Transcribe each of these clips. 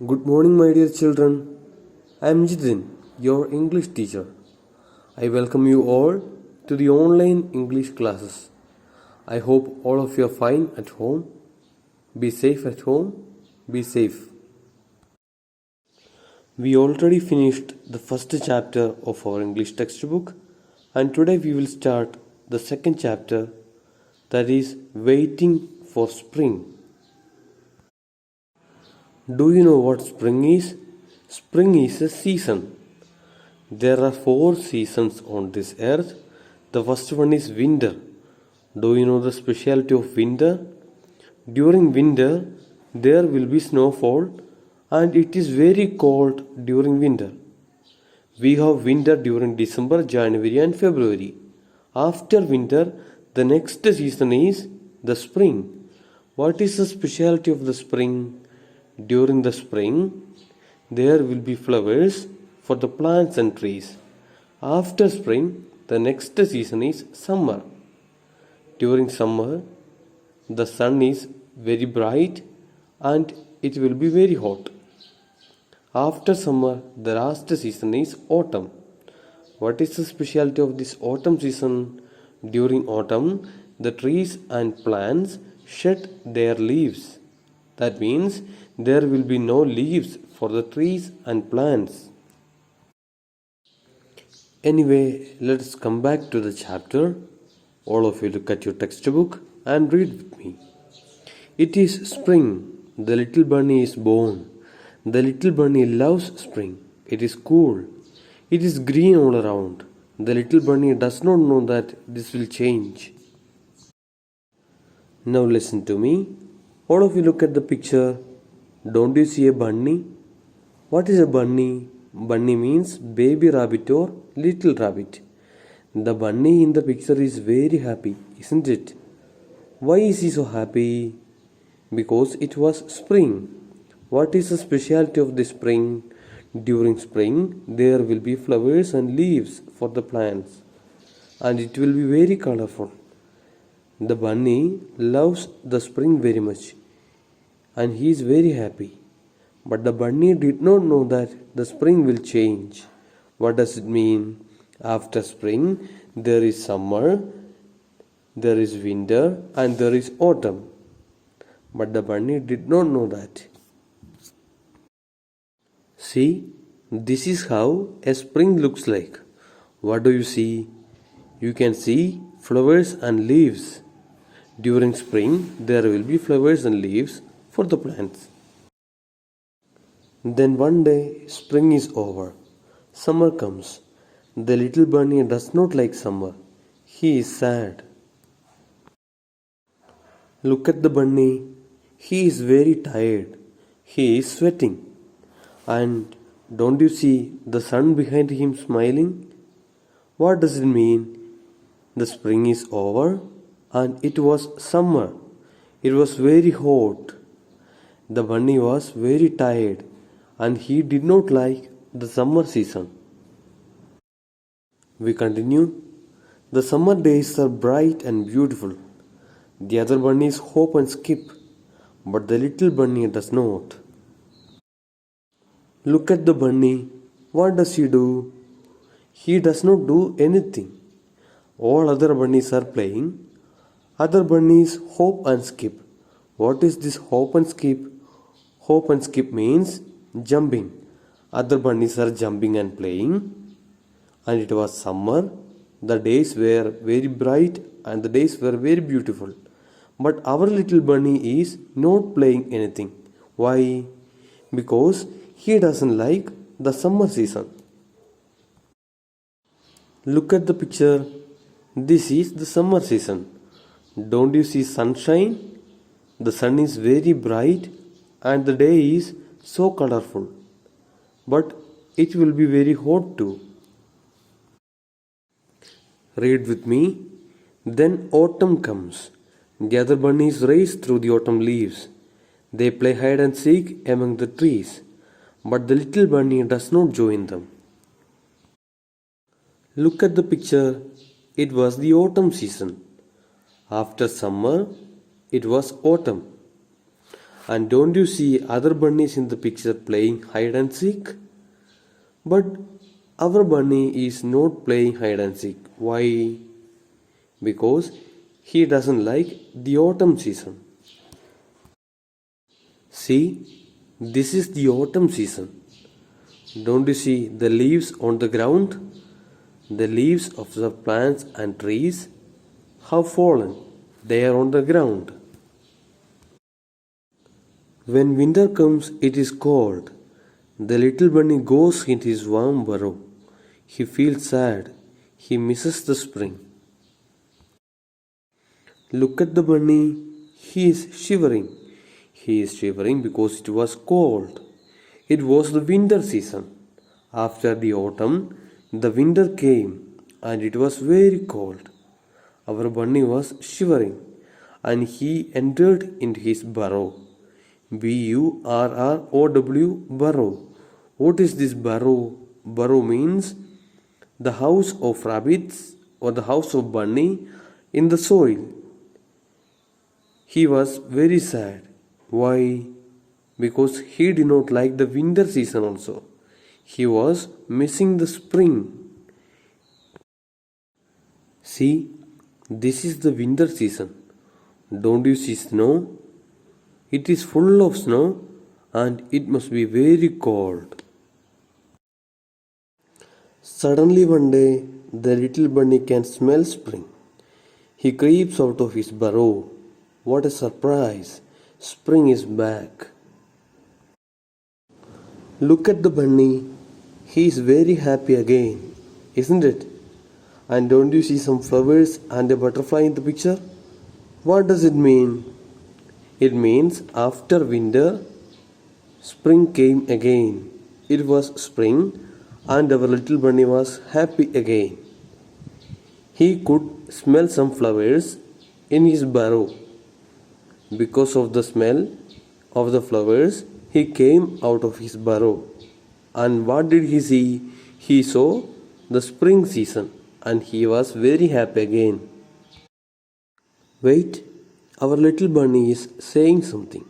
Good morning, my dear children. I am Jitin, your English teacher. I welcome you all to the online English classes. I hope all of you are fine at home. Be safe at home. Be safe. We already finished the first chapter of our English textbook, and today we will start the second chapter, that is waiting for spring. Do you know what spring is? Spring is a season. There are 4 seasons on this earth. The first one is winter. Do you know the specialty of winter? During winter, there will be snowfall and it is very cold during winter. We have winter during December, January, and February. After winter, the next season is the spring. What is the specialty of the spring? During the spring, there will be flowers for the plants and trees. After spring, the next season is summer. During summer, the sun is very bright and it will be very hot. After summer, the last season is autumn. What is the specialty of this autumn season? During autumn, the trees and plants shed their leaves. That means there will be no leaves for the trees and plants. Anyway, let's come back to the chapter. All of you look at your textbook and read with me. It is spring. The little bunny is born. The little bunny loves spring. It is cool. It is green all around. The little bunny does not know that this will change. Now listen to me. All of you look at the picture. Don't you see a bunny? What is a bunny? Bunny means baby rabbit or little rabbit. The bunny in the picture is very happy, isn't it? Why is he so happy? Because it was spring. What is the specialty of the spring? During spring, there will be flowers and leaves for the plants, and it will be very colorful. The bunny loves the spring very much, and he is very happy. But the bunny did not know that the spring will change. What does it mean? After spring, there is summer, there is winter, and there is autumn. But the bunny did not know that. See, this is how a spring looks like. What do you see? You can see flowers and leaves. During spring, there will be flowers and leaves for the plants. Then one day, spring is over. Summer comes. The little bunny does not like summer. He is sad. Look at the bunny. He is very tired. He is sweating. And don't you see the sun behind him smiling? What does it mean? The spring is over and it was summer. It was very hot. The bunny was very tired and he did not like the summer season. We continue. The summer days are bright and beautiful. The other bunnies hop and skip, but the little bunny does not. Look at the bunny. What does he do? He does not do anything. All other bunnies are playing. Other bunnies hop and skip. What is this hop and skip? Hop and skip means jumping. Other bunnies are jumping and playing. And it was summer. The days were very bright and the days were very beautiful. But our little bunny is not playing anything. Why? Because he doesn't like the summer season. Look at the picture. This is the summer season. Don't you see sunshine? The sun is very bright and the day is so colorful. But it will be very hot too. Read with me. Then autumn comes. The other bunnies race through the autumn leaves. They play hide and seek among the trees. But the little bunny does not join them. Look at the picture. It was the autumn season. After summer, it was autumn. And don't you see other bunnies in the picture playing hide and seek? But our bunny is not playing hide and seek. Why? Because he doesn't like the autumn season. See, this is the autumn season. Don't you see the leaves on the ground? The leaves of the plants and trees have fallen. They are on the ground. When winter comes, it is cold. The little bunny goes into his warm burrow. He feels sad. He misses the spring. Look at the bunny. He is shivering. He is shivering because it was cold. It was the winter season. After the autumn, the winter came and it was very cold. Our bunny was shivering and he entered into his burrow. Burrow, burrow. What is this burrow? Burrow means the house of rabbits or the house of bunny in the soil. He was very sad. Why? Because he did not like the winter season also. He was missing the spring. See, this is the winter season. Don't you see snow? It is full of snow and it must be very cold. Suddenly one day, the little bunny can smell spring. He creeps out of his burrow. What a surprise! Spring is back. Look at the bunny. He is very happy again, isn't it? And don't you see some flowers and a butterfly in the picture? What does it mean? It means after winter, spring came again. It was spring and our little bunny was happy again. He could smell some flowers in his burrow. Because of the smell of the flowers, he came out of his burrow. And what did he see? He saw the spring season and he was very happy again. Wait, our little bunny is saying something.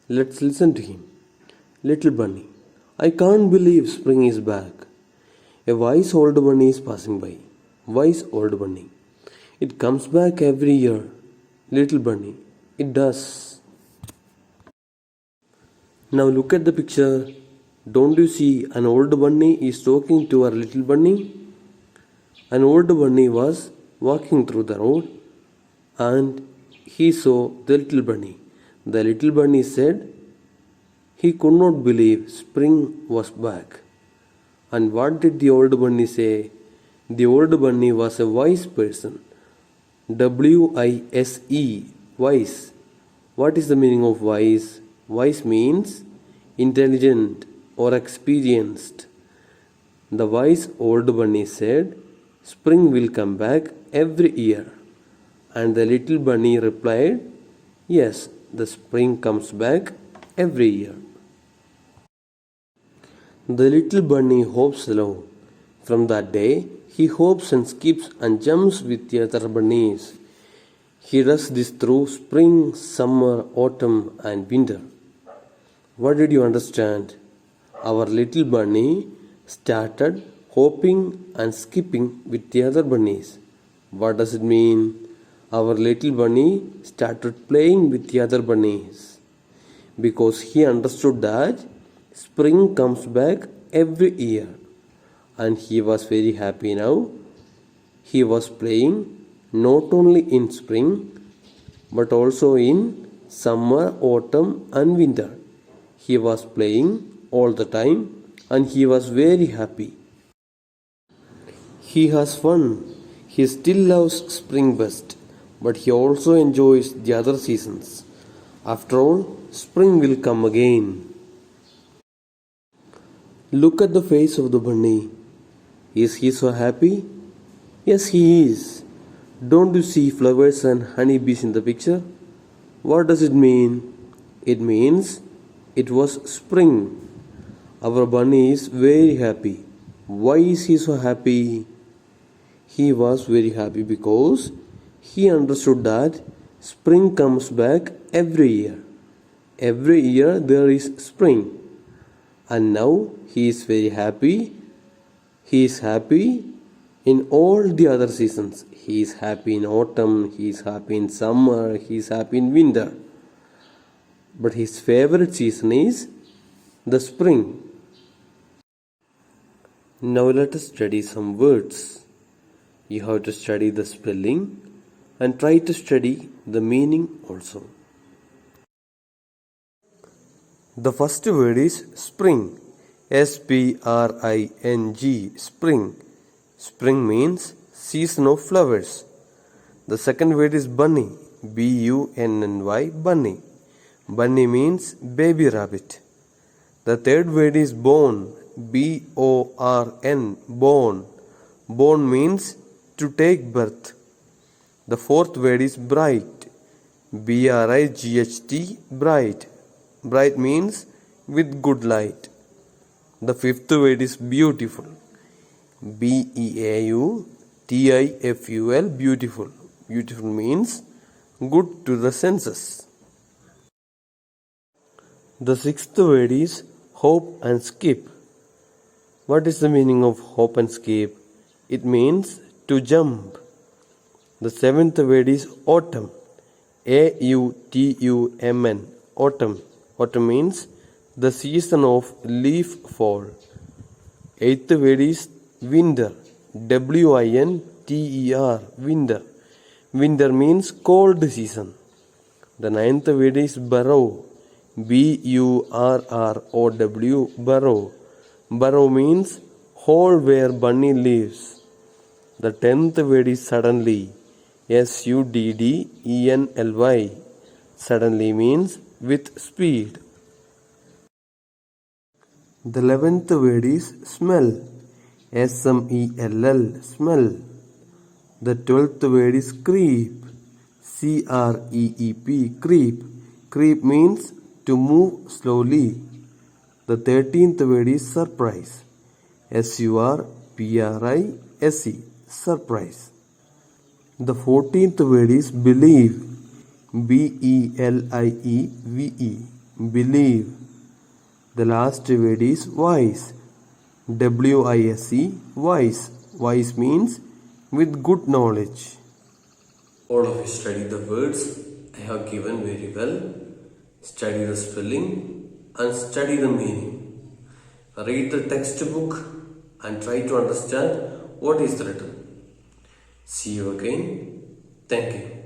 Let's listen to him. Little bunny, I can't believe spring is back. A wise old bunny is passing by. Wise old bunny. It comes back every year. Little bunny, it does. Now look at the picture. Don't you see an old bunny is talking to our little bunny? An old bunny was walking through the road and he saw the little bunny. The little bunny said he could not believe spring was back. And what did the old bunny say? The old bunny was a wise person. W-I-S-E, wise. What is the meaning of wise? Wise means intelligent or experienced. The wise old bunny said, spring will come back every year. And the little bunny replied, yes, the spring comes back every year. The little bunny hops along. From that day, he hops and skips and jumps with the other bunnies. He does this through spring, summer, autumn, and winter. What did you understand? Our little bunny started hopping and skipping with the other bunnies. What does it mean? Our little bunny started playing with the other bunnies because he understood that spring comes back every year and he was very happy now. He was playing not only in spring but also in summer, autumn, and winter. He was playing all the time and he was very happy. He has fun. He still loves spring best, but he also enjoys the other seasons. After all, spring will come again. Look at the face of the bunny. Is he so happy? Yes, he is. Don't you see flowers and honeybees in the picture? What does it mean? It means it was spring. Our bunny is very happy. Why is he so happy? He was very happy because he understood that spring comes back every year. every year there is spring. And now he is very happy. He is happy in all the other seasons. He is happy in autumn, he is happy in summer, he is happy in winter. But his favorite season is the spring. Now let us study some words. You have to study the spelling and try to study the meaning also. The first word is spring. S-P-R-I-N-G, spring. Spring means season of flowers. The second word is bunny. B-U-N-N-Y, bunny. Bunny means baby rabbit. The third word is born. B-O-R-N, born. Born means to take birth. The fourth word is bright. B-R-I-G-H-T, bright. Bright means with good light. The fifth word is beautiful. B-E-A-U-T-I-F-U-L, beautiful. Beautiful means good to the senses. The sixth word is hop and skip. What is the meaning of hop and skip? It means to jump. The seventh word is autumn. A-U-T-U-M-N, autumn. Autumn means the season of leaf fall. Eighth word is winter. W-I-N-T-E-R, winter. Winter means cold season. The ninth word is burrow. B-U-R-R-O-W, burrow. Burrow means hole where bunny lives. The 10th word is suddenly. S-U-D-D-E-N-L-Y. Suddenly means with speed. The 11th word is smell. S-M-E-L-L, smell. The 12th word is creep. C-R-E-E-P, creep. Creep means to move slowly. The 13th word is surprise. S-U-R-P-R-I-S-E, surprise. The 14th word is believe. B-E-L-I-E-V-E, believe. The last word is wise. W-I-S-E, wise. Wise means with good knowledge. All of you study the words I have given very well. Study the spelling and study the meaning. Read the textbook and try to understand what is written. See you again. Thank you.